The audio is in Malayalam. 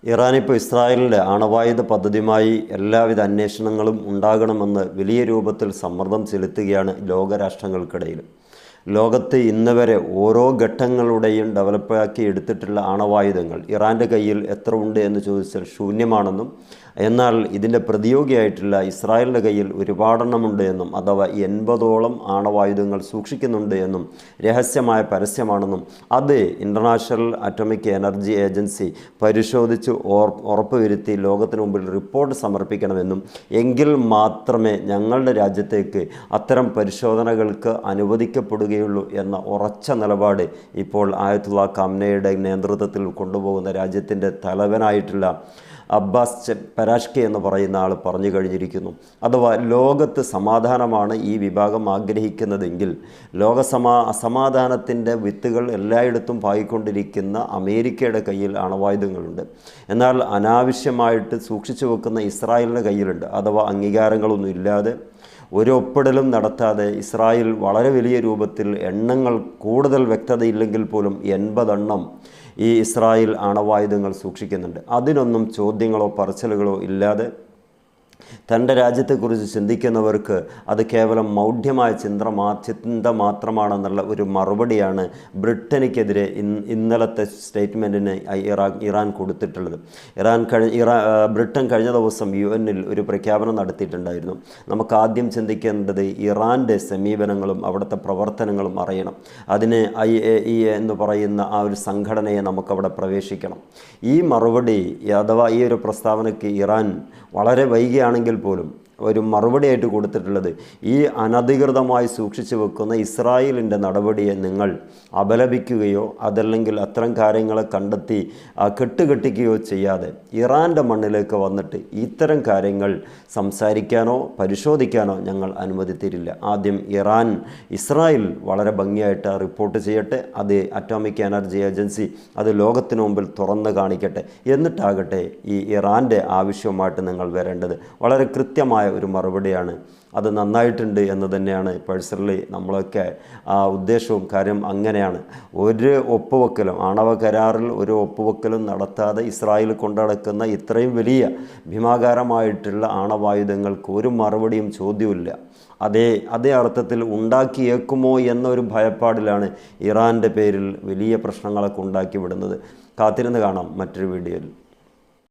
ഇറാനിപ്പോൾ ഇസ്രായേലിൻ്റെ ആണവായുധ പദ്ധതിയുമായി എല്ലാവിധ അന്വേഷണങ്ങളും ഉണ്ടാകണമെന്ന് വലിയ രൂപത്തിൽ സമ്മർദ്ദം ചെലുത്തുകയാണ് ലോകരാഷ്ട്രങ്ങൾക്കിടയിൽ. ലോകത്ത് ഇന്ന് വരെ ഓരോ ഘട്ടങ്ങളുടെയും ഡെവലപ്പാക്കി എടുത്തിട്ടുള്ള ആണവായുധങ്ങൾ ഇറാൻ്റെ കയ്യിൽ എത്ര ഉണ്ട് എന്ന് ചോദിച്ചാൽ ശൂന്യമാണെന്നും, എന്നാൽ ഇതിൻ്റെ പ്രതിയോഗിയായിട്ടുള്ള ഇസ്രായേലിൻ്റെ കയ്യിൽ ഒരുപാടെണ്ണമുണ്ട് എന്നും, അഥവാ 80ഓളം ആണവായുധങ്ങൾ സൂക്ഷിക്കുന്നുണ്ട് എന്നും രഹസ്യമായ പരസ്യമാണെന്നും അത് ഇൻ്റർനാഷണൽ അറ്റോമിക് എനർജി ഏജൻസി പരിശോധിച്ച് ഉറപ്പുവരുത്തി ലോകത്തിന് മുമ്പിൽ റിപ്പോർട്ട് സമർപ്പിക്കണമെന്നും, എങ്കിൽ മാത്രമേ ഞങ്ങളുടെ രാജ്യത്തേക്ക് അത്തരം പരിശോധനകൾക്ക് അനുവദിക്കപ്പെടുകയുള്ളൂ എന്ന ഉറച്ച നിലപാട് ഇപ്പോൾ ആയത്തുള്ള ഖാംനയുടെ നേതൃത്വത്തിൽ കൊണ്ടുപോകുന്ന രാജ്യത്തിൻ്റെ തലവനായിട്ടുള്ള അബ്ബാസ് പരാഷ്കി എന്ന് പറയുന്ന ആൾ പറഞ്ഞു കഴിഞ്ഞിരിക്കുന്നു. അഥവാ ലോകത്ത് സമാധാനമാണ് ഈ വിഭാഗം ആഗ്രഹിക്കുന്നതെങ്കിൽ അസമാധാനത്തിൻ്റെ വിത്തുകൾ എല്ലായിടത്തും പായിക്കൊണ്ടിരിക്കുന്ന അമേരിക്കയുടെ കയ്യിൽ ആണവായുധങ്ങളുണ്ട്. എന്നാൽ അനാവശ്യമായിട്ട് സൂക്ഷിച്ചു വെക്കുന്ന ഇസ്രായേലിൻ്റെ കയ്യിലുണ്ട്. അഥവാ അംഗീകാരങ്ങളൊന്നും ഇല്ലാതെ ഒരു ഒപ്പിടലും നടത്താതെ ഇസ്രായേൽ വളരെ വലിയ രൂപത്തിൽ എണ്ണങ്ങൾ കൂടുതൽ വ്യക്തതയില്ലെങ്കിൽ പോലും 80 എണ്ണം ഈ ഇസ്രായേൽ ആണവായുധങ്ങൾ സൂക്ഷിക്കുന്നുണ്ട്. അതിനൊന്നും ചോദ്യങ്ങളോ പറച്ചിലുകളോ ഇല്ലാതെ തൻ്റെ രാജ്യത്തെക്കുറിച്ച് ചിന്തിക്കുന്നവർക്ക് അത് കേവലം മൗഢ്യമായ ചിന്ത മാത്രമാണെന്നുള്ള ഒരു മറുപടിയാണ് ബ്രിട്ടനിക്കെതിരെ ഇന്നലത്തെ സ്റ്റേറ്റ്മെൻറ്റിന് ഇറാൻ കൊടുത്തിട്ടുള്ളത്. ബ്രിട്ടൻ കഴിഞ്ഞ ദിവസം UN-ൽ ഒരു പ്രഖ്യാപനം നടത്തിയിട്ടുണ്ടായിരുന്നു. നമുക്ക് ആദ്യം ചിന്തിക്കേണ്ടത് ഇറാൻ്റെ സമീപനങ്ങളും അവിടുത്തെ പ്രവർത്തനങ്ങളും അറിയണം. അതിന് IAEA എന്ന് പറയുന്ന ആ ഒരു സംഘടനയെ നമുക്കവിടെ പ്രവേശിക്കണം. ഈ മറുപടി അഥവാ ഈ ഒരു പ്രസ്താവനയ്ക്ക് ഇറാൻ വളരെ വൈകിയാണെങ്കിൽ പോലും ഒരു മറുപടിയായിട്ട് കൊടുത്തിട്ടുള്ളത്, ഈ അനധികൃതമായി സൂക്ഷിച്ചു വെക്കുന്ന ഇസ്രായേലിൻ്റെ നടപടിയെ നിങ്ങൾ അപലപിക്കുകയോ അതല്ലെങ്കിൽ അത്തരം കാര്യങ്ങളെ കണ്ടെത്തി കെട്ടുകെട്ടിക്കുകയോ ചെയ്യാതെ ഇറാൻ്റെ മണ്ണിലേക്ക് വന്നിട്ട് ഇത്തരം കാര്യങ്ങൾ സംസാരിക്കാനോ പരിശോധിക്കാനോ ഞങ്ങൾ അനുമതി തരില്ല. ആദ്യം ഇസ്രായേൽ വളരെ ഭംഗിയായിട്ട് റിപ്പോർട്ട് ചെയ്യട്ടെ, അത് അറ്റോമിക് എനർജി ഏജൻസി അത് ലോകത്തിനു മുമ്പിൽ തുറന്ന് കാണിക്കട്ടെ, എന്നിട്ടാകട്ടെ ഈ ഇറാൻ്റെ ആവശ്യവുമായിട്ട് നിങ്ങൾ വരേണ്ടത്. വളരെ കൃത്യമായ ഒരു മറുപടിയാണ്. അത് നന്നായിട്ടുണ്ട് എന്ന് തന്നെയാണ് പേഴ്സണലി നമ്മളൊക്കെ ഉദ്ദേശവും. കാര്യം അങ്ങനെയാണ്. ഒരു ഒപ്പുവെക്കലും ആണവ കരാറിൽ ഒരു ഒപ്പുവെക്കലും നടത്താതെ ഇസ്രായേൽ കൊണ്ടുനടക്കുന്ന ഇത്രയും വലിയ ഭീമാകാരമായിട്ടുള്ള ആണവായുധങ്ങൾക്ക് ഒരു മറുപടിയും ചോദ്യമില്ല. അതേ അർത്ഥത്തിൽ ഉണ്ടാക്കിയേക്കുമോ എന്നൊരു ഭയപ്പാടിലാണ് ഇറാൻ്റെ പേരിൽ വലിയ പ്രശ്നങ്ങളൊക്കെ ഉണ്ടാക്കി വിടുന്നത്. കാത്തിരുന്ന് കാണാം മറ്റൊരു വീഡിയോയിൽ.